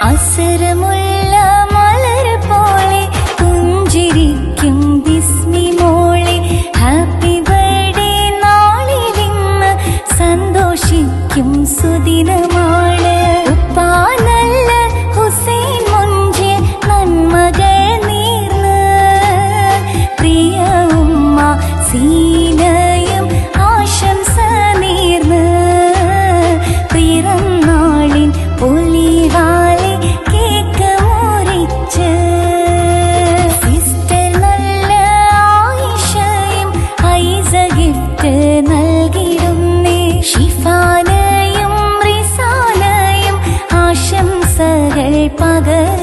അസരമുള്ള മലർ പോലെ പുഞ്ചിരിക്കും ബിസ്മി മോളെ. Happy birthday നാളിലിന്ന് സന്തോഷിക്കും സുദിനമാണ്. ഉപ്പാ നല്ല ഹുസൈൻ മുഞ്ചിൽ നന്മകൾ നേർന്ന് പ്രിയ ഉമ്മ സീനയും ആശംസ നേർന്ന് പിറന്നാളിൻ ഒലിവാലെ കേക്ക് മുറിച്ച് സിസ്റ്റർ നല്ല ആയിഷയും ഐസ ഗിഫ്റ്റ് നൽകിടുന്നേ. ഷിഫാനയും റിസാനയും ആശംസകൾ പകർ